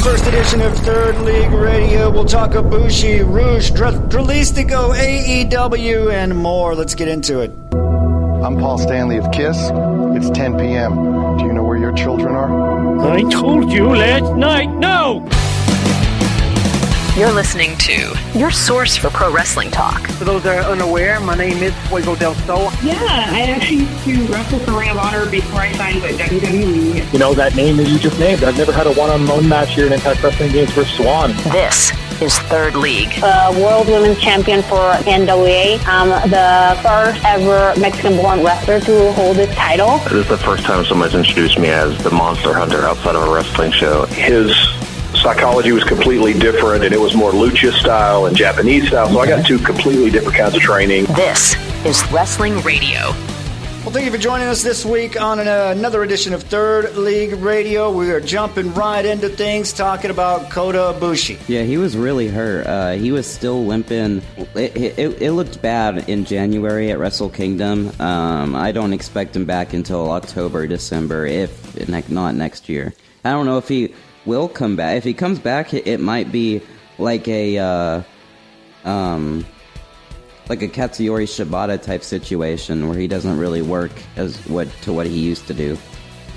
21st edition of Third League Radio. We'll talk Ibushi, Rouge, Dralistico, AEW, and more. Let's get into it. I'm Paul Stanley of KISS. It's 10 p.m. Do you know where your children are? I told you last night, no! You're listening to your source for pro wrestling talk. For those that are unaware, my name is Fuego del Sol. Yeah, I actually used to wrestle for Ring of Honor before I signed with WWE. You know, that name that you just named, I've never had a one-on-one match here in Impact Wrestling Games for Swan. This is Third League. World Women's Champion for NWA. I'm the first ever Mexican-born wrestler to hold this title. This is the first time someone's introduced me as the Monster Hunter outside of a wrestling show. His psychology was completely different, and it was more lucha style and Japanese style, so I got two completely different kinds of training. This is Wrestling Radio. Well, thank you for joining us this week on another edition of Third League Radio. We are jumping right into things, talking about Kota Ibushi. Yeah, he was really hurt. He was still limping. It looked bad in January at Wrestle Kingdom. I don't expect him back until October, December, if not next year. I don't know if he will come back. If he comes back, it might be like a Katsuyori Shibata type situation where he doesn't really work to what he used to do.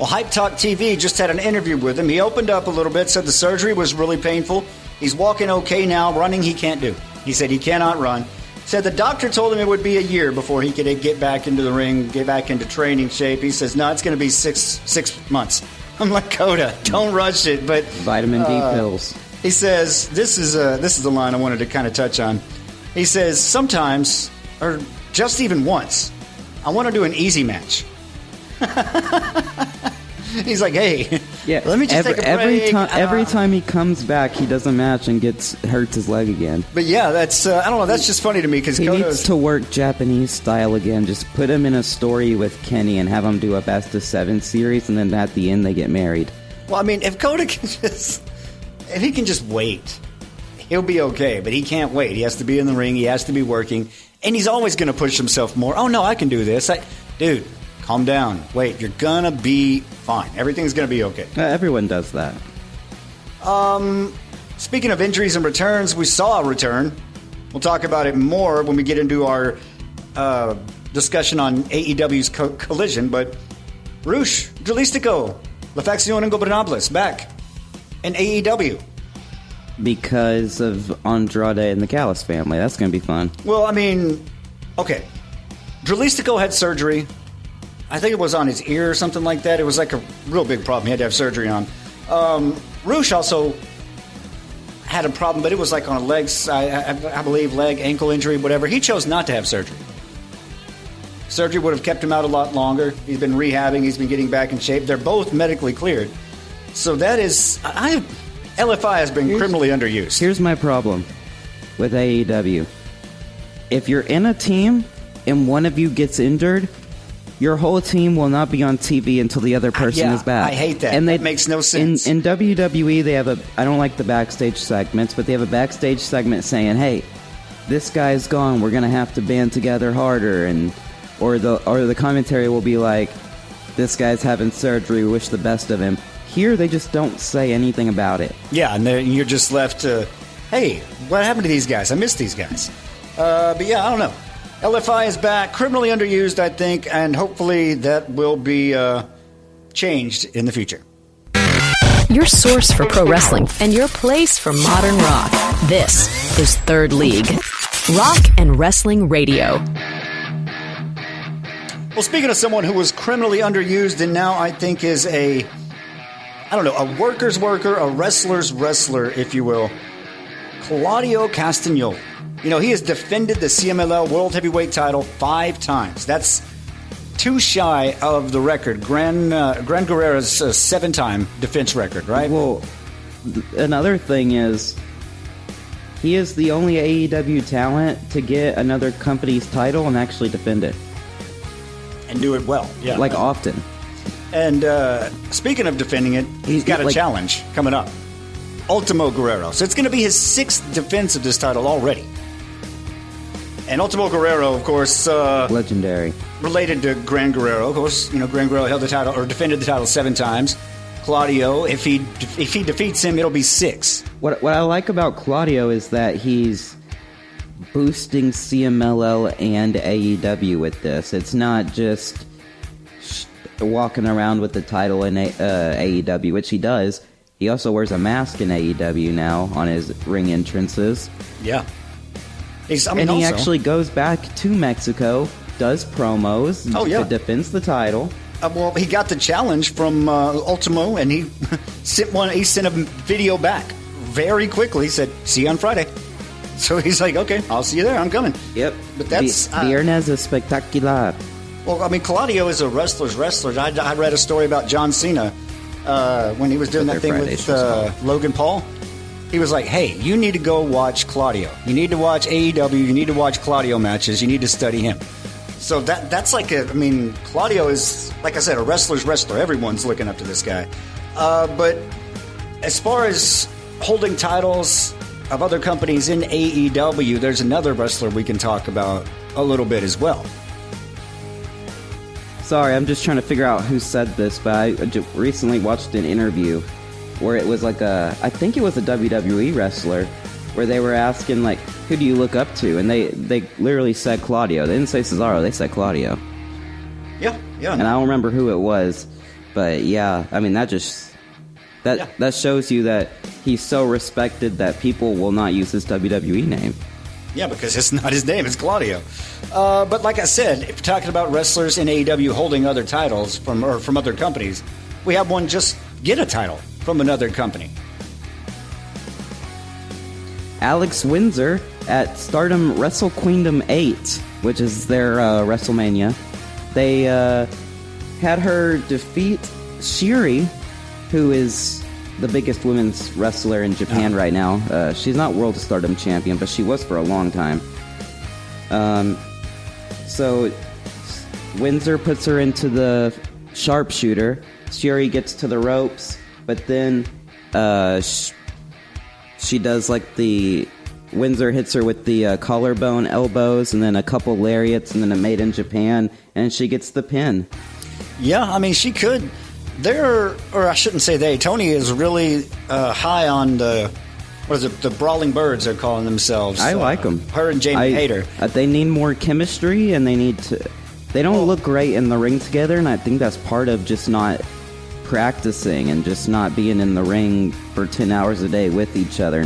Well, Hype Talk TV just had an interview with him. He opened up a little bit, said the surgery was really painful. He's walking okay now. Running he can't do. He said he cannot run. Said the doctor told him it would be a year before he could get back into the ring, get back into training shape. He says, no, it's going to be six months. I'm like, Kota, don't rush it. But vitamin D pills. He says, this is the line I wanted to kind of touch on. He says, sometimes, or just even once, I want to do an easy match. He's like, hey, yeah, let me just take a break. Every time he comes back, he does a match and hurts his leg again. But yeah, that's I don't know. That's just funny to me because he needs to work Japanese style again. Just put him in a story with Kenny and have him do a best of 7 series, and then at the end they get married. Well, I mean, if Kota can he can just wait, he'll be okay. But he can't wait. He has to be in the ring. He has to be working, and he's always going to push himself more. Oh no, I can do this, dude. Calm down. Wait, you're gonna be fine. Everything's gonna be okay. Everyone does that. Speaking of injuries and returns, we saw a return. We'll talk about it more when we get into our discussion on AEW's Collision. But Rouge, Dralistico, La Facción Ingobernables back in AEW. Because of Andrade and the Callis family. That's gonna be fun. Well, I mean, okay. Dralistico had surgery. I think it was on his ear or something like that. It was like a real big problem. He had to have surgery on. Rouge also had a problem, but it was like on a leg, I believe, leg, ankle injury, whatever. He chose not to have surgery. Surgery would have kept him out a lot longer. He's been rehabbing. He's been getting back in shape. They're both medically cleared. So that is... LFI has been criminally underused. Here's my problem with AEW. If you're in a team and one of you gets injured... your whole team will not be on TV until the other person is back. I hate that. And that makes no sense. In WWE, they have I don't like the backstage segments, but they have a backstage segment saying, hey, this guy's gone, we're going to have to band together harder. Or the commentary will be like, this guy's having surgery, we wish the best of him. Here, they just don't say anything about it. Yeah, and then you're just left to, hey, what happened to these guys? I miss these guys. But yeah, I don't know. LFI is back, criminally underused, I think, and hopefully that will be changed in the future. Your source for pro wrestling and your place for modern rock. This is Third League. Rock and Wrestling Radio. Well, speaking of someone who was criminally underused and now I think is a worker's worker, a wrestler's wrestler, if you will, Claudio Castagnoli. You know, he has defended the CMLL World Heavyweight title 5 times. That's too shy of the record. Gran Guerrera's 7-time defense record, right? Well, another thing is, he is the only AEW talent to get another company's title and actually defend it. And do it well, yeah. Like often. And speaking of defending it, he's got a challenge coming up. Ultimo Guerrero. So it's going to be his 6th defense of this title already. And Ultimo Guerrero, of course... legendary. Related to Gran Guerrero. Of course, you know, Gran Guerrero held the title, or defended the title 7 times. Claudio. If he defeats him, it'll be 6. What I like about Claudio is that he's boosting CMLL and AEW with this. It's not just walking around with the title in AEW, which he does. He also wears a mask in AEW now on his ring entrances. Yeah. He actually goes back to Mexico, does promos, defends the title. Well, he got the challenge from Ultimo, and he sent a video back very quickly. He said, "See you on Friday." So he's like, "Okay, I'll see you there. I'm coming." Yep. But that's Viernes Espectacular. Well, I mean, Claudio is a wrestler's wrestler. I read a story about John Cena when he was doing that thing with Logan Paul. He was like, "Hey, you need to go watch Claudio. You need to watch AEW. You need to watch Claudio matches. You need to study him." So that's like Claudio is, like I said, a wrestler's wrestler. Everyone's looking up to this guy. But as far as holding titles of other companies in AEW, there's another wrestler we can talk about a little bit as well. Sorry, I'm just trying to figure out who said this, but I recently watched an interview where it was like I think it was a WWE wrestler, where they were asking, like, who do you look up to? And they literally said Claudio. They didn't say Cesaro, they said Claudio. Yeah. And I don't remember who it was, but yeah, I mean, that shows you that he's so respected that people will not use his WWE name. Yeah, because it's not his name, it's Claudio. But like I said, if you're talking about wrestlers in AEW holding other titles from other companies, we have one just get a title from another company. Alex Windsor at Stardom Wrestle Queendom 8, which is their WrestleMania. They had her defeat Shiri, who is the biggest women's wrestler in Japan right now. She's not World Stardom champion, but she was for a long time. So Windsor puts her into the sharpshooter. Shiri gets to the ropes, but then she does like the Windsor hits her with the collarbone elbows, and then a couple lariats, and then a Made in Japan, and she gets the pin. Yeah, I mean, she could. I shouldn't say they. Tony is really high on the Brawling Birds they're calling themselves. I like them. Her and Jamie Hayter. They need more chemistry, and they don't look great in the ring together, and I think that's part of just not practicing and just not being in the ring for 10 hours a day with each other.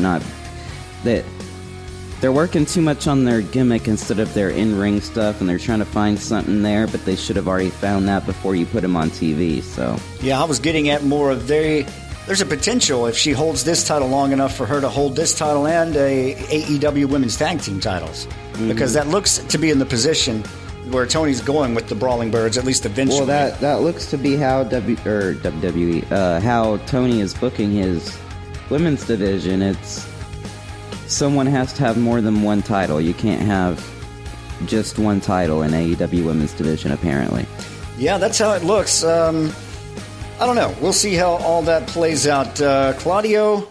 They're working too much on their gimmick instead of their in-ring stuff, and they're trying to find something there, but they should have already found that before you put them on TV. So yeah, I was getting at more of there's a potential if she holds this title long enough for her to hold this title and a AEW Women's Tag Team titles, because that looks to be in the position where Tony's going with the Brawling Birds, at least eventually. Well, that looks to be how WWE, how Tony is booking his women's division. It's someone has to have more than one title. You can't have just one title in AEW Women's Division, apparently. Yeah, that's how it looks. I don't know. We'll see how all that plays out. Claudio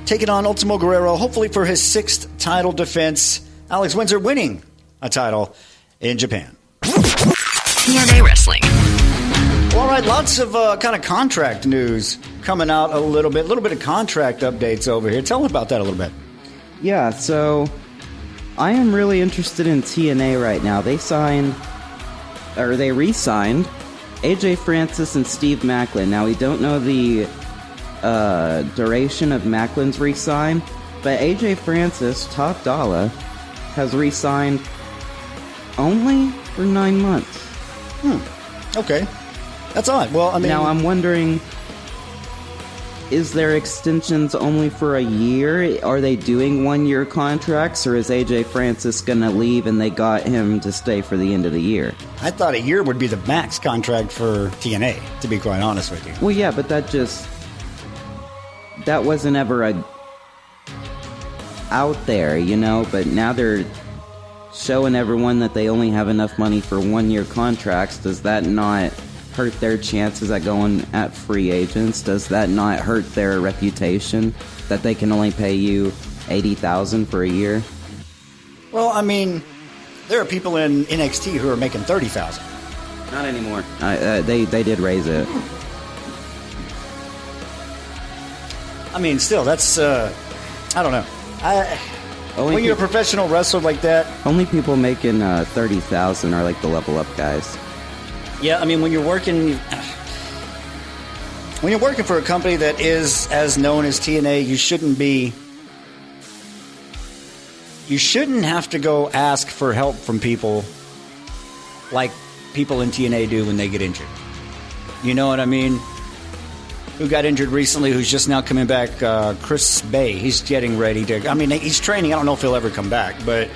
taking on Ultimo Guerrero, hopefully for his 6th title defense. Alex Windsor winning a title in Japan. TNA Wrestling. Well, all right, lots of kind of contract news coming out a little bit of contract updates over here. Tell me about that a little bit. Yeah, so I am really interested in TNA right now. They re-signed AJ Francis and Steve Macklin. Now, we don't know the duration of Macklin's re-sign, but AJ Francis, top dollar, has re-signed only for 9 months. Okay. That's odd. Well, I mean, now I'm wondering, is there extensions only for a year? Are they doing 1-year contracts, or is AJ Francis going to leave and they got him to stay for the end of the year? I thought a year would be the max contract for TNA, to be quite honest with you. Well, yeah, but that wasn't ever out there, you know, but now they're showing everyone that they only have enough money for 1-year contracts. Does that not hurt their chances at going at free agents? Does that not hurt their reputation that they can only pay you $80,000 for a year? Well, I mean, there are people in NXT who are making $30,000. Not anymore. They did raise it. I mean, still, that's, I don't know. When you're a professional wrestler like that... Only people making $30,000 are like the level up guys. Yeah, I mean, when you're working for a company that is as known as TNA, you shouldn't have to go ask for help from people like people in TNA do when they get injured. You know what I mean? Who got injured recently, who's just now coming back, Chris Bay. He's getting ready to... I mean, he's training. I don't know if he'll ever come back, but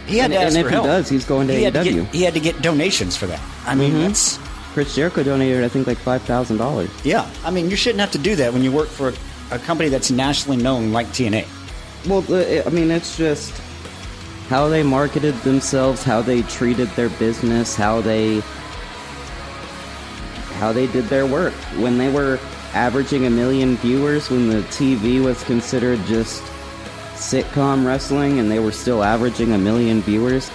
he had to ask for help. And if he does, he's going to AEW. He had to get donations for that. I mean, that's... Chris Jericho donated, I think, like $5,000. Yeah. I mean, you shouldn't have to do that when you work for a company that's nationally known like TNA. Well, I mean, it's just how they marketed themselves, how they treated their business, how they did their work. When they were averaging 1 million viewers, when the TV was considered just sitcom wrestling and they were still averaging 1 million viewers,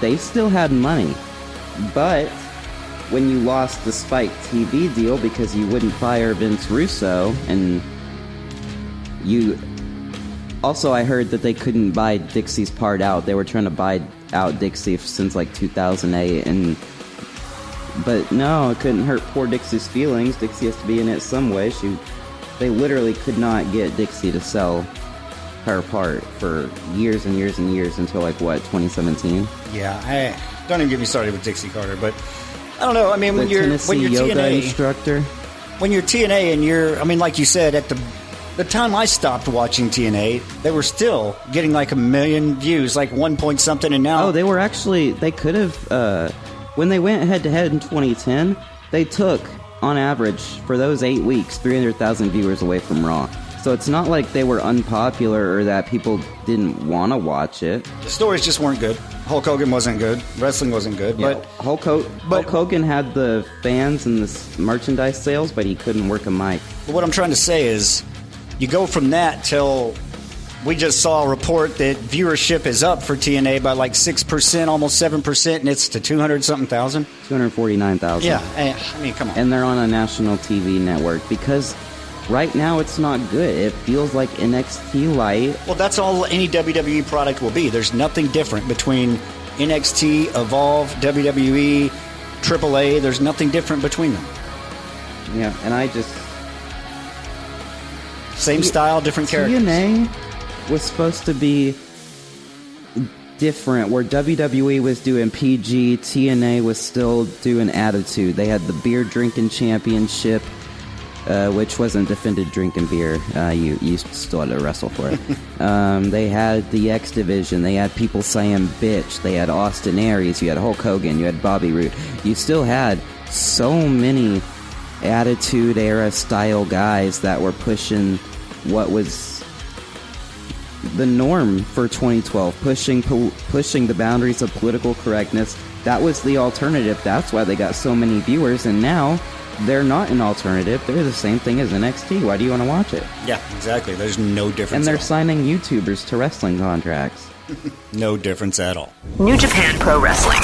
they still had money. But when you lost the Spike TV deal because you wouldn't fire Vince Russo, and you... Also, I heard that they couldn't buy Dixie's part out. They were trying to buy out Dixie since like 2008, but no, it couldn't hurt poor Dixie's feelings. Dixie has to be in it some way. They literally could not get Dixie to sell her part for years and years and years until like, what, 2017? Yeah, don't even get me started with Dixie Carter, but I don't know. I mean, when you're yoga TNA instructor, when you're TNA and I mean, like you said, at the time I stopped watching TNA, they were still getting like 1 million views, like 1 point something, and now... Oh, they could have, when they went head-to-head in 2010, they took, on average, for those 8 weeks, 300,000 viewers away from Raw. So it's not like they were unpopular or that people didn't want to watch it. The stories just weren't good. Hulk Hogan wasn't good. Wrestling wasn't good. Yeah, but Hulk Hogan had the fans and the merchandise sales, but he couldn't work a mic. But what I'm trying to say is, you go from that till we just saw a report that viewership is up for TNA by like 6%, almost 7%, and it's to 200-something thousand? 249,000. Yeah, I mean, come on. And they're on a national TV network because right now it's not good. It feels like NXT light. Well, that's all any WWE product will be. There's nothing different between NXT, Evolve, WWE, AAA. There's nothing different between them. Yeah, and I just... Same style, different characters. TNA was supposed to be different, where WWE was doing PG, TNA was still doing Attitude. They had the beer drinking championship, which wasn't defended drinking beer. You still had to wrestle for it. They had the X Division. They had people saying bitch. They had Austin Aries. You had Hulk Hogan. You had Bobby Roode. You still had so many Attitude Era style guys that were pushing what was the norm for 2012, pushing the boundaries of political correctness. That was the alternative. That's why they got so many viewers, and now they're not an alternative. They're the same thing as NXT. Why do you want to watch it? Yeah, exactly. There's no difference. And they're signing YouTubers to wrestling contracts. No difference at all. New Japan Pro Wrestling.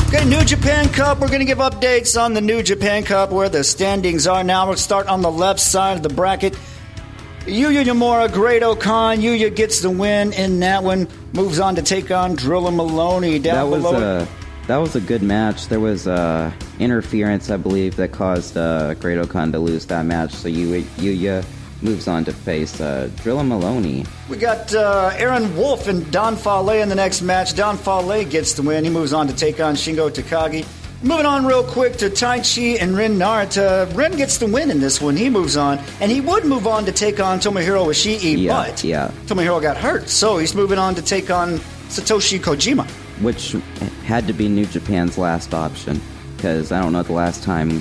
Okay, New Japan Cup. We're going to give updates on the New Japan Cup, where the standings are now. We'll start on the left side of the bracket. Yuya Uemura, Great-O-Khan. Yuya gets the win in that one. Moves on to take on Drilla Maloney down below. That was a good match. There was interference, I believe, that caused Great-O-Khan to lose that match. So Yuya moves on to face Drilla Maloney. We got Aaron Wolf and Don Fale in the next match. Don Fale gets the win. He moves on to take on Shingo Takagi. Moving on real quick to Taichi and Ren Narita. Ren gets the win in this one. He moves on. And he would move on to take on Tomohiro Ishii, but Tomohiro got hurt. So he's moving on to take on Satoshi Kojima. Which had to be New Japan's last option, because I don't know the last time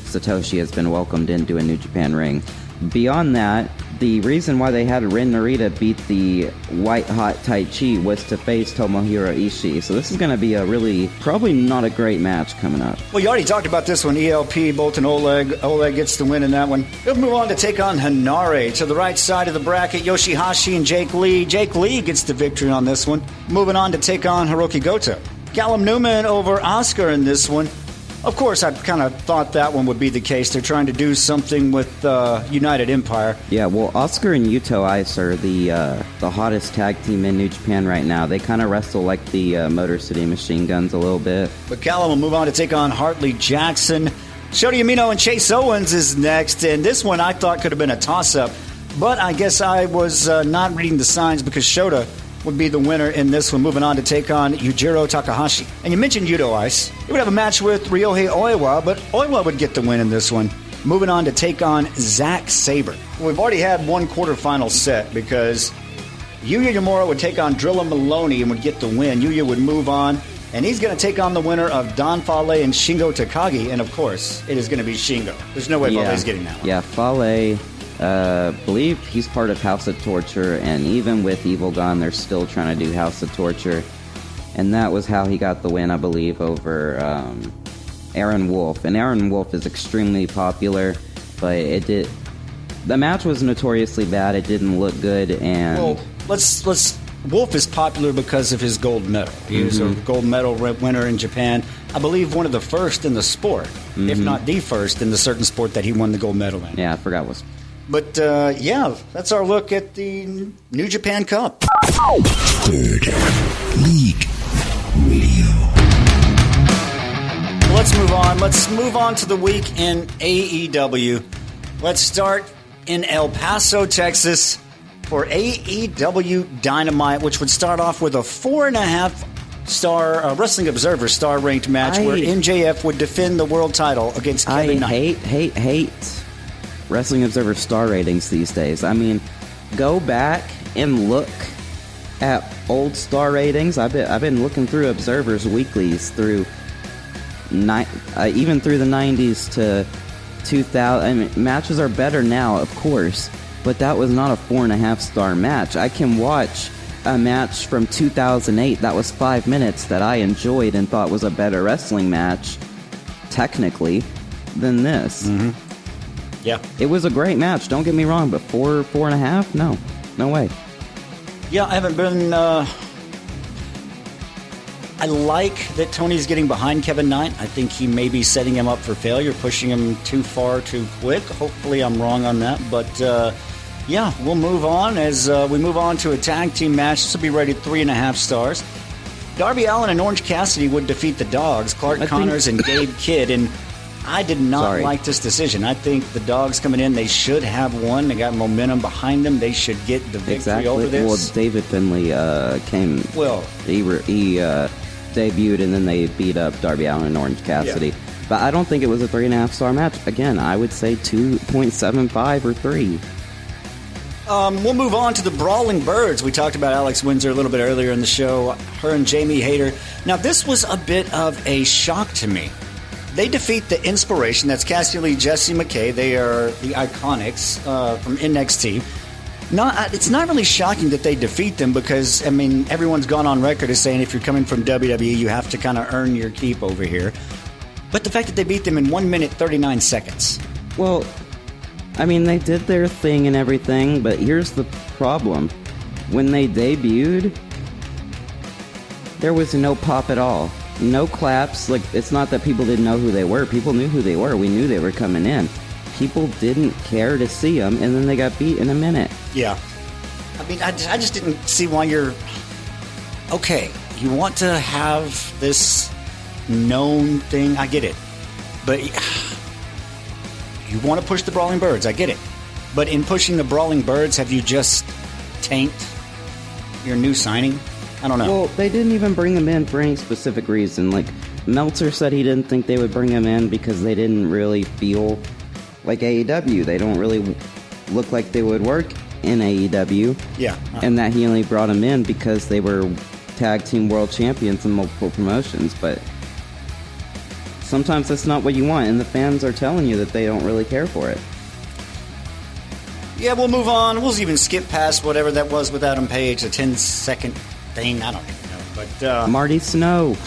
Satoshi has been welcomed into a New Japan ring. Beyond that, the reason why they had Ren Narita beat the white-hot Taichi was to face Tomohiro Ishii. So this is going to be a really, probably not a great match coming up. Well, you already talked about this one. ELP, Bolton Oleg. Oleg gets the win in that one. He'll move on to take on Hanare. To the right side of the bracket, Yoshihashi and Jake Lee. Jake Lee gets the victory on this one. Moving on to take on Hiroki Goto. Callum Newman over Oscar in this one. Of course, I kind of thought that one would be the case. They're trying to do something with United Empire. Yeah, well, Oscar and Yuto Ice are the hottest tag team in New Japan right now. They kind of wrestle like the Motor City Machine Guns a little bit. But Callum will move on to take on Hartley Jackson. Shota Umino and Chase Owens is next, and this one I thought could have been a toss-up. But I guess I was not reading the signs because Shota would be the winner in this one, moving on to take on Yujiro Takahashi. And you mentioned Yuto Ice. He would have a match with Ryohei Oiwa, but Oiwa would get the win in this one, moving on to take on Zack Sabre. We've already had one quarterfinal set because Yuya Uemura would take on Drilla Maloney and would get the win. Yuya would move on, and he's going to take on the winner of Don Fale and Shingo Takagi, and of course, it is going to be Shingo. There's no way Fale's getting that one. Yeah, Fale... believe he's part of House of Torture, and even with Evil Gone, they're still trying to do House of Torture. And that was how he got the win, I believe, over Aaron Wolf. And Aaron Wolf is extremely popular, but the match was notoriously bad. It didn't look good, and well, let's. Wolf is popular because of his gold medal. He was a gold medal winner in Japan. I believe one of the first in the sport, if not the first in the certain sport that he won the gold medal in. Yeah, I forgot what. But, yeah, that's our look at the New Japan Cup. Third League Radio. Let's move on. Let's move on to the week in AEW. Let's start in El Paso, Texas for AEW Dynamite, which would start off with a 4.5-star Wrestling Observer star-ranked match where MJF would defend the world title against Kevin Knight. I hate Wrestling Observer star ratings these days. I mean, go back and look at old star ratings. I've been looking through Observer's weeklies through even through the 90s to 2000. I mean, matches are better now, of course, but that was not a 4.5-star match. I can watch a match from 2008 that was 5 minutes that I enjoyed and thought was a better wrestling match, technically, than this. Yeah. It was a great match, don't get me wrong, but 4.5? No way. Yeah, I haven't been... I like that Tony's getting behind Kevin Knight. I think he may be setting him up for failure, pushing him too far too quick. Hopefully I'm wrong on that, but yeah, we'll move on as we move on to a tag team match. This will be rated 3.5 stars. Darby Allin and Orange Cassidy would defeat the Dogs, Clark Connors and Gabe Kidd, and I did not like this decision. I think the Dogs coming in, they should have won. They got momentum behind them. They should get the victory over this. Well, David Finlay came... Well... He debuted, and then they beat up Darby Allin and Orange Cassidy. Yeah. But I don't think it was a 3.5-star match. Again, I would say 2.75 or 3. We'll move on to the Brawling Birds. We talked about Alex Windsor a little bit earlier in the show. Her and Jamie Hayter. Now, this was a bit of a shock to me. They defeat the Inspiration. That's Cassie Lee, Jessie McKay. They are the Iconics from NXT. It's not really shocking that they defeat them because, I mean, everyone's gone on record as saying if you're coming from WWE, you have to kind of earn your keep over here. But the fact that they beat them in 1 minute, 39 seconds. Well, I mean, they did their thing and everything, but here's the problem. When they debuted, there was no pop at all. No claps. Like, it's not that people didn't know who they were. People knew who they were. We knew they were coming in. People didn't care to see them, and then they got beat in a minute. Yeah. I mean, I just didn't see why you're... Okay, you want to have this known thing. I get it. But you want to push the Brawling Birds. I get it. But in pushing the Brawling Birds, have you just tanked your new signing? I don't know. Well, they didn't even bring them in for any specific reason. Like, Meltzer said he didn't think they would bring them in because they didn't really feel like AEW. They don't really look like they would work in AEW. Yeah. And that he only brought them in because they were tag team world champions in multiple promotions. But sometimes that's not what you want, and the fans are telling you that they don't really care for it. Yeah, we'll move on. We'll even skip past whatever that was with Adam Page, a 10-second thing. I don't even know. But Marty Snow.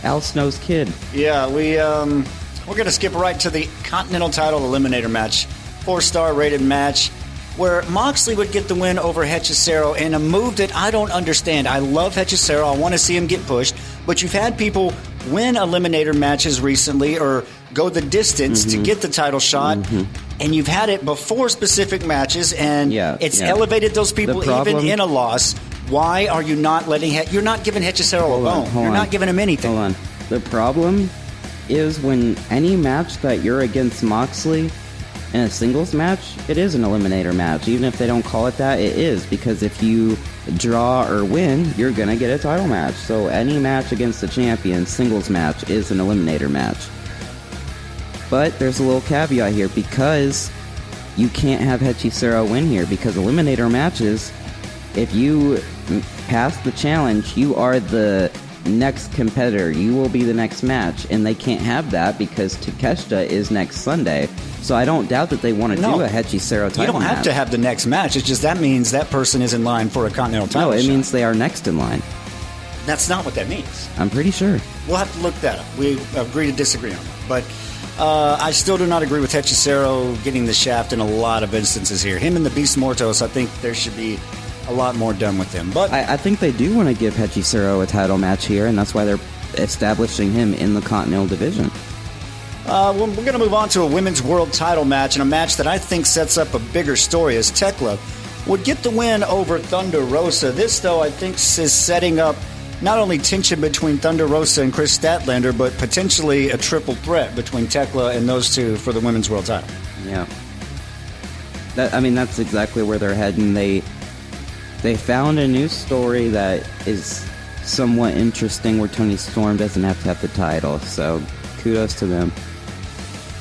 Al Snow's kid. Yeah, we're going to skip right to the Continental Title Eliminator match. 4-star rated match where Moxley would get the win over Hechicero in a move that I don't understand. I love Hechicero. I want to see him get pushed. But you've had people win eliminator matches recently or go the distance to get the title shot, and you've had it before specific matches, and it's elevated those people even in a loss. Why are you not letting you're not giving Hechicero a bone? You're not giving him anything. Hold on. The problem is when any match that you're against Moxley in a singles match, it is an eliminator match. Even if they don't call it that, it is, because if you draw or win, you're going to get a title match. So any match against the champion, singles match, is an eliminator match. But there's a little caveat here, because you can't have Hechicero win here, because eliminator matches, if you pass the challenge, you are the next competitor. You will be the next match, and they can't have that because Takeshita is next Sunday. So I don't doubt that they want to do a Hechicero title match. You don't have to have the next match. It's just that means that person is in line for a Continental title shot. No, it means they are next in line. That's not what that means. I'm pretty sure. We'll have to look that up. We agree to disagree on that. But I still do not agree with Hechicero getting the shaft in a lot of instances here. Him and the Beast Mortos, I think there should be a lot more done with him. But I think they do want to give Hechicero a title match here, and that's why they're establishing him in the Continental division. We're going to move on to a women's world title match, and a match that I think sets up a bigger story, as Tekla would get the win over Thunder Rosa. This, though, I think is setting up not only tension between Thunder Rosa and Chris Statlander, but potentially a triple threat between Tekla and those two for the women's world title. Yeah. That's exactly where they're heading. They found a new story that is somewhat interesting, where Toni Storm doesn't have to have the title, so kudos to them.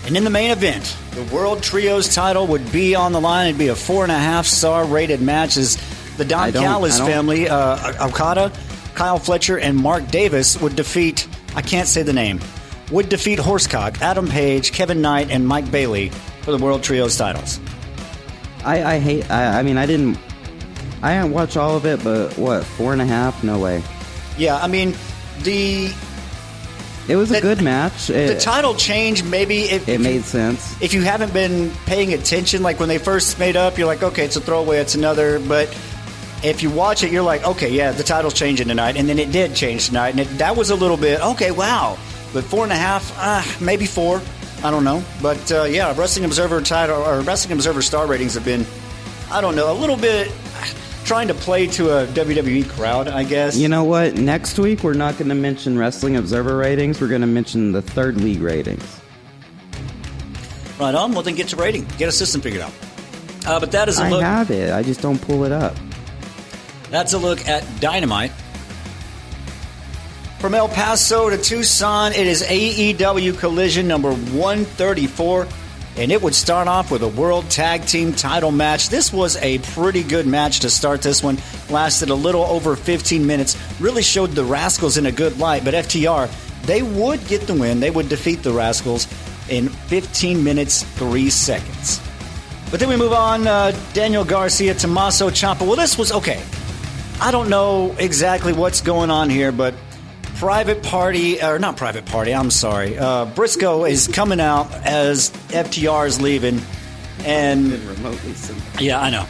And in the main event, the World Trios title would be on the line. It'd be a 4.5-star rated match as the Don Callis family, Okada, Kyle Fletcher, and Mark Davis would defeat, I can't say the name, would defeat Horsecock, Adam Page, Kevin Knight, and Mike Bailey for the World Trios titles. I didn't watch all of it, but what, 4.5? No way. Yeah, it was a good match. The title change, maybe it made sense. If you haven't been paying attention, like when they first made up, you're like, okay, it's a throwaway, it's another. But if you watch it, you're like, okay, yeah, the title's changing tonight, and then it did change tonight, and that was a little bit okay, wow. But 4.5, maybe 4, I don't know. But Wrestling Observer title or Wrestling Observer star ratings have been, I don't know, a little bit trying to play to a WWE crowd, I guess. You know what? Next week, we're not going to mention Wrestling Observer ratings. We're going to mention the Third League ratings. Right on. Well, then get to rating. Get a system figured out. But that is a look. I have it. I just don't pull it up. That's a look at Dynamite. From El Paso to Tucson, it is AEW Collision number 134. And it would start off with a World Tag Team title match. This was a pretty good match to start this one. Lasted a little over 15 minutes. Really showed the Rascals in a good light. But FTR, they would get the win. They would defeat the Rascals in 15 minutes, 3 seconds. But then we move on. Daniel Garcia, Tommaso Ciampa. Well, this was okay. I don't know exactly what's going on here, but Briscoe is coming out as FTR is leaving, and remotely simple. Yeah, I know.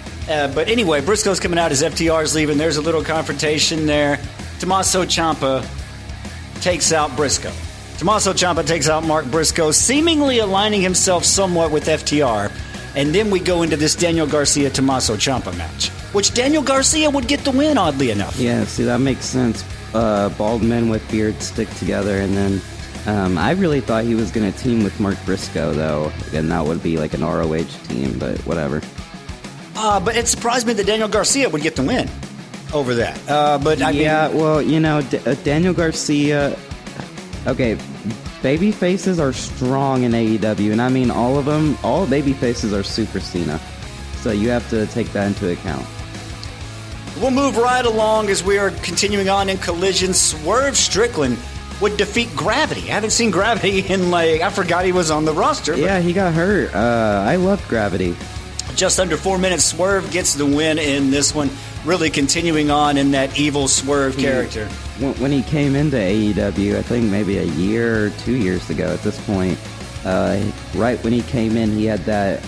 But anyway, Briscoe's coming out as FTR is leaving. There's a little confrontation there. Tommaso Ciampa takes out Briscoe. Tommaso Ciampa takes out Mark Briscoe, seemingly aligning himself somewhat with FTR. And then we go into this Daniel Garcia-Tommaso Ciampa match, which Daniel Garcia would get the win, oddly enough. Yeah, see, that makes sense. Bald men with beards stick together, and then I really thought he was going to team with Mark Briscoe, though, and that would be like an ROH team, but whatever. But it surprised me that Daniel Garcia would get the win over that. Daniel Garcia, okay, baby faces are strong in AEW, and I mean all of them, all baby faces are Super Cena, so you have to take that into account. We'll move right along as we are continuing on in Collision. Swerve Strickland would defeat Gravity. I haven't seen Gravity in, I forgot he was on the roster. Yeah, he got hurt. I loved Gravity. Just under 4 minutes, Swerve gets the win in this one, really continuing on in that evil Swerve character. When he came into AEW, I think maybe a year or 2 years ago at this point, right when he came in, he had that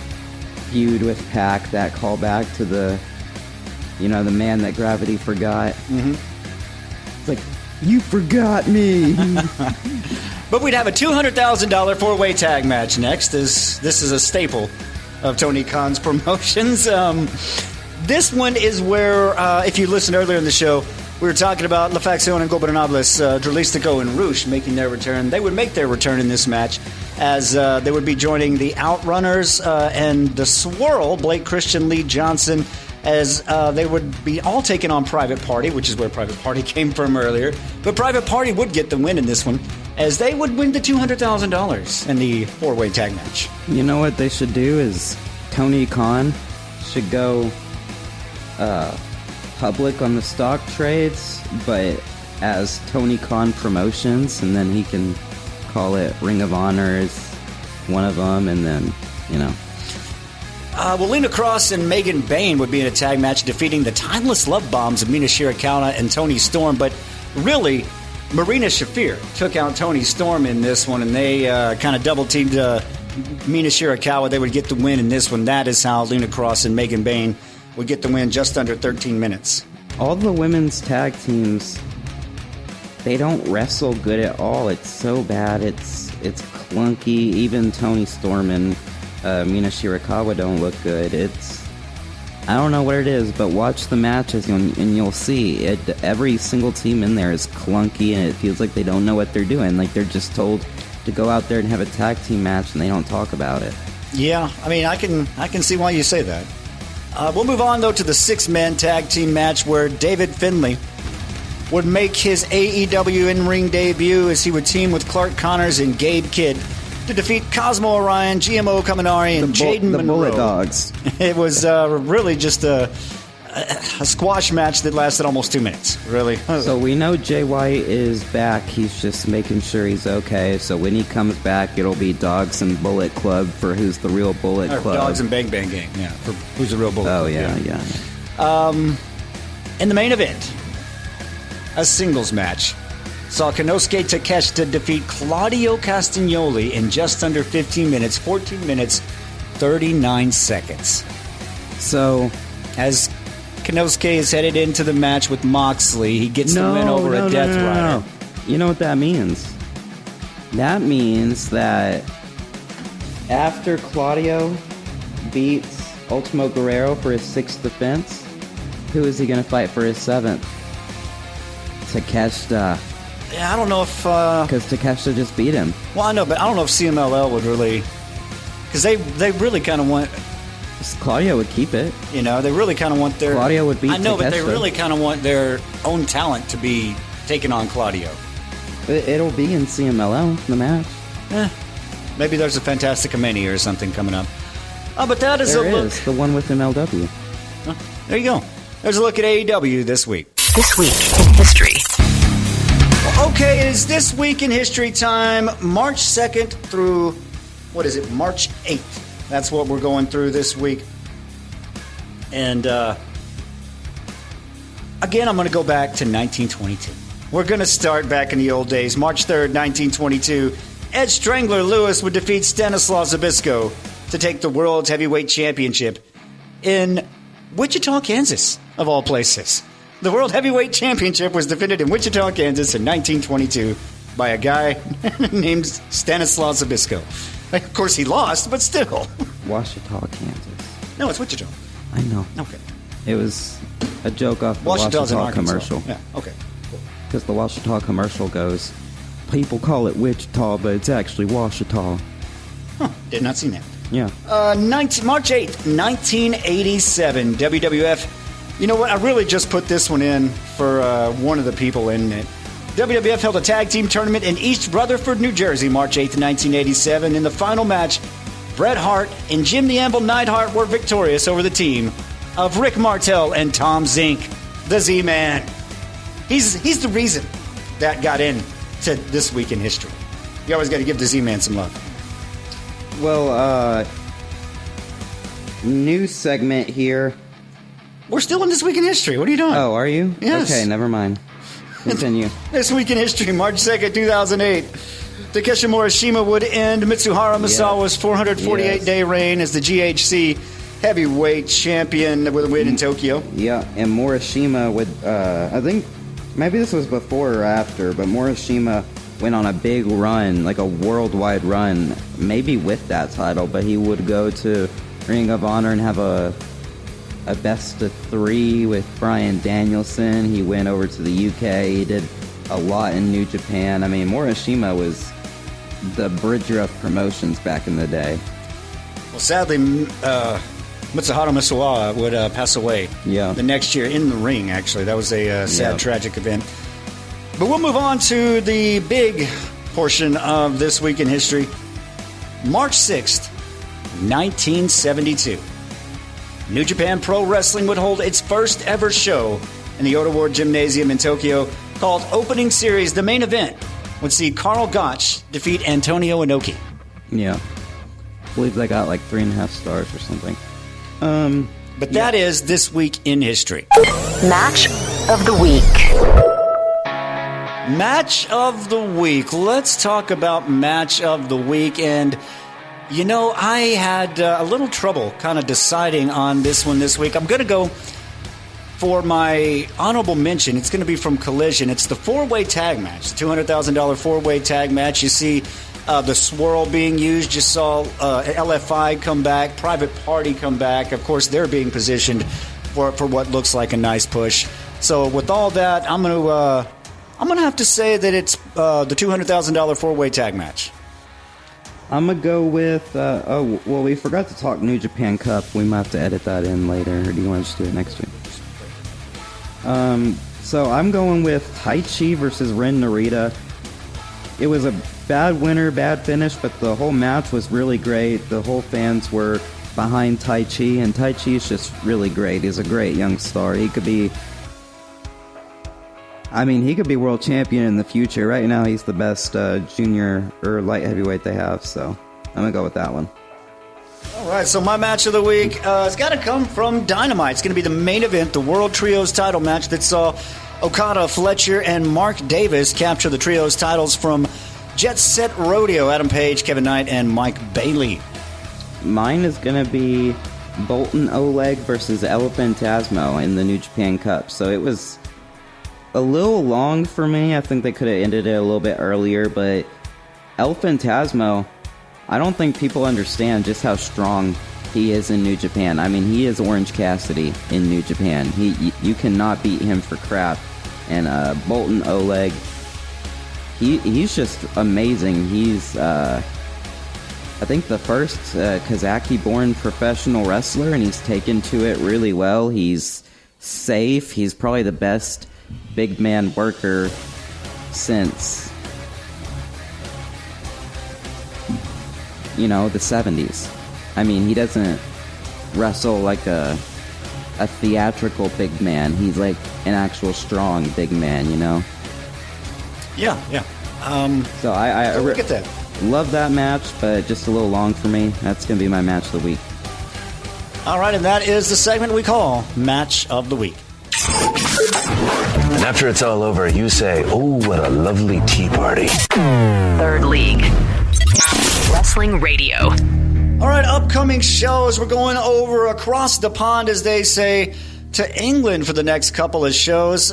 feud with Pac, that callback to the man that Gravity forgot. Mm-hmm. It's like, You forgot me. But we'd have a $200,000 four-way tag match next. This is a staple of Tony Khan's promotions. This one is where, if you listened earlier in the show, we were talking about La Facción Ingobernables, Dralistico and Rush making their return. They would make their return in this match as they would be joining the Outrunners and the Swirl, Blake Christian, Lee Johnson, as they would be all taking on Private Party, which is where Private Party came from earlier. But Private Party would get the win in this one, as they would win the $200,000 in the four-way tag match. You know what they should do is Tony Khan should go public on the stock trades, but as Tony Khan Promotions, and then he can call it Ring of Honor as one of them, and then, you know. Well, Lena Cross and Megan Bain would be in a tag match defeating the Timeless Love Bombs of Mina Shirakawa and Toni Storm, but really, Marina Shafir took out Toni Storm in this one, and they kind of double-teamed Mina Shirakawa. They would get the win in this one. That is how Lena Cross and Megan Bain would get the win just under 13 minutes. All the women's tag teams, they don't wrestle good at all. It's so bad. It's clunky. Even Toni Storm and Mina Shirakawa don't look good. I don't know what it is, but watch the matches and you'll see it. Every single team in there is clunky, and it feels like they don't know what they're doing. Like they're just told to go out there and have a tag team match, and they don't talk about it. Yeah, I mean, I can see why you say that. We'll move on, though, to the six-man tag team match where David Finlay would make his AEW in-ring debut as he would team with Clark Connors and Gabe Kidd to defeat Cosmo Orion, GMO Kaminari, and Jaden Monroe. The Bullet Dogs. It was really just a squash match that lasted almost 2 minutes, really. So we know Jay White is back. He's just making sure he's okay. So when he comes back, it'll be Dogs and Bullet Club for who's the real Bullet Club. Dogs and Bang Bang Gang, yeah, for who's the real Bullet Club. Oh, yeah. In the main event, a singles match saw Konosuke Takeshita defeat Claudio Castagnoli in just under 15 minutes, 14 minutes, 39 seconds. So, as Konosuke is headed into the match with Moxley, he gets the win over a Death Rider. You know what that means? That means that after Claudio beats Ultimo Guerrero for his 6th defense, who is he going to fight for his 7th? Takeshita. Yeah, I don't know if... Because Takeshita just beat him. Well, I know, but I don't know if CMLL would really... Because they really kind of want... Claudio would keep it. You know, they really kind of want their... Claudio would beat Takeshita. I know, but they really kind of want their own talent to be taking on Claudio. It'll be in CMLL, the match. Maybe there's a Fantastica Mania or something coming up. Oh, but that is there a look... is, the one with MLW. There you go. There's a look at AEW this week. This week in history. Okay, it is This Week in History time, March 2nd through, March 8th. That's what we're going through this week. And, again, I'm going to go back to 1922. We're going to start back in the old days. March 3rd, 1922, Ed Strangler Lewis would defeat Stanislav Zbyszko to take the World Heavyweight Championship in Wichita, Kansas, of all places. The World Heavyweight Championship was defended in Wichita, Kansas in 1922 by a guy named Stanislav Zbyszko. Of course, he lost, but still. Washita, Kansas. No, it's Wichita. I know. Okay. It was a joke off the Washita's Washita commercial. Yeah, okay. Because the Washita commercial goes, people call it Wichita, but it's actually Washita. Huh, did not see that. Yeah. March 8th, 1987, WWF. You know what? I really just put this one in for one of the people in it. WWF held a tag team tournament in East Rutherford, New Jersey, March 8th, 1987. In the final match, Bret Hart and Jim the Anvil Neidhart were victorious over the team of Rick Martel and Tom Zink, the Z-Man. He's the reason that got into This Week in History. You always got to give the Z-Man some love. Well, new segment here. We're still in This Week in History. What are you doing? Oh, are you? Yes. Okay, never mind. Continue. This Week in History, March 2nd, 2008. Takeshi Morishima would end Mitsuhara Misawa's 448-day reign as the GHC heavyweight champion with a win in Tokyo. Yeah, and Morishima would, I think maybe this was before or after, but Morishima went on a big run, like a worldwide run, maybe with that title, but he would go to Ring of Honor and have a best of 3 with Bryan Danielson. He went over to the UK. He did a lot in New Japan. I mean, Morishima was the bridger of promotions back in the day. Well, sadly, Mitsuharu Misawa would pass away the next year in the ring, actually. That was a sad, tragic event. But we'll move on to the big portion of This Week in History. March 6th, 1972. New Japan Pro Wrestling would hold its first ever show in the Ota Ward Gymnasium in Tokyo called Opening Series. The main event would see Karl Gotch defeat Antonio Inoki. Yeah. I believe they got like 3.5 stars or something. But that is This Week in History. Match of the week. Match of the week. Let's talk about match of the week. And, you know, I had a little trouble kind of deciding on this one this week. I'm going to go for my honorable mention. It's going to be from Collision. It's the 4-way tag match, $200,000 4-way tag match. You see the swirl being used. You saw LFI come back, Private Party come back. Of course, they're being positioned for what looks like a nice push. So with all that, I'm going to have to say that it's the $200,000 4-way tag match. I'm going to go with... we forgot to talk New Japan Cup. We might have to edit that in later. Or do you want to just do it next week? So I'm going with Taichi versus Ren Narita. It was a bad winner, bad finish, but the whole match was really great. The whole fans were behind Taichi, and Taichi is just really great. He's a great young star. He could be world champion in the future. Right now, he's the best junior or light heavyweight they have, so I'm going to go with that one. All right, so my match of the week has got to come from Dynamite. It's going to be the main event, the World Trios title match that saw Okada, Fletcher, and Mark Davis capture the Trios titles from Jet Set Rodeo, Adam Page, Kevin Knight, and Mike Bailey. Mine is going to be Bolton Oleg versus El Phantasmo in the New Japan Cup. So it was a little long for me. I think they could have ended it a little bit earlier, but El Phantasmo, I don't think people understand just how strong he is in New Japan. I mean, he is Orange Cassidy in New Japan. You cannot beat him for crap. And Bolton Oleg, he's just amazing. He's, I think, the first Kazaki-born professional wrestler, and he's taken to it really well. He's safe. He's probably the best big man worker since, the 70s. I mean, he doesn't wrestle like a theatrical big man. He's like an actual strong big man, Yeah. So I look at that. Love that match, but just a little long for me. That's going to be my match of the week. All right, and that is the segment we call Match of the Week. And after it's all over, you say, "Oh, what a lovely tea party." Third League. Wrestling Radio. All right, upcoming shows. We're going over across the pond, as they say, to England for the next couple of shows.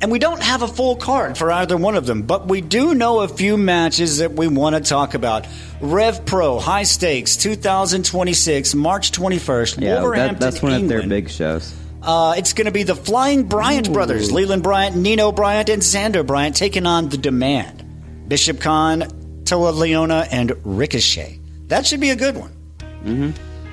And we don't have a full card for either one of them, but we do know a few matches that we want to talk about. Rev Pro, High Stakes, 2026, March 21st, Wolverhampton, that's one England. of their big shows. It's going to be the Flying Bryant brothers, Leland Bryant, Nino Bryant, and Xander Bryant, taking on The Demand. Bishop Khan, Toa Leona, and Ricochet. That should be a good one. Mm-hmm.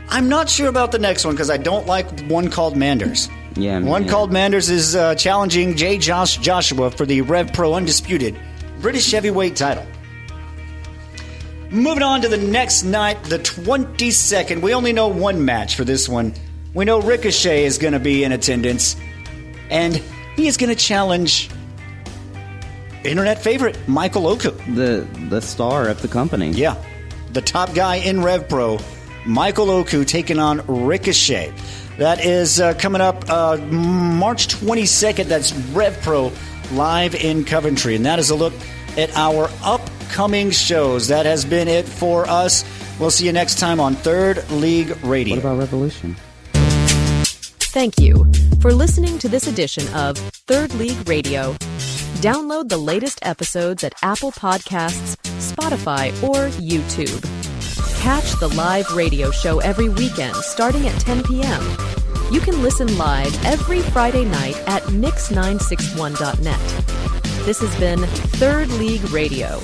I'm not sure about the next one because I don't like one called Manders. Yeah, one called Manders is challenging J. Joshua for the Rev Pro Undisputed British Heavyweight title. Moving on to the next night, the 22nd. We only know one match for this one. We know Ricochet is going to be in attendance, and he is going to challenge internet favorite Michael Oku. The star of the company. Yeah, the top guy in Rev Pro, Michael Oku, taking on Ricochet. That is coming up March 22nd. That's Rev Pro live in Coventry. And that is a look at our upcoming shows. That has been it for us. We'll see you next time on Third League Radio. What about Revolution? Thank you for listening to this edition of Third League Radio. Download the latest episodes at Apple Podcasts, Spotify, or YouTube. Catch the live radio show every weekend starting at 10 p.m. You can listen live every Friday night at mix961.net. This has been Third League Radio.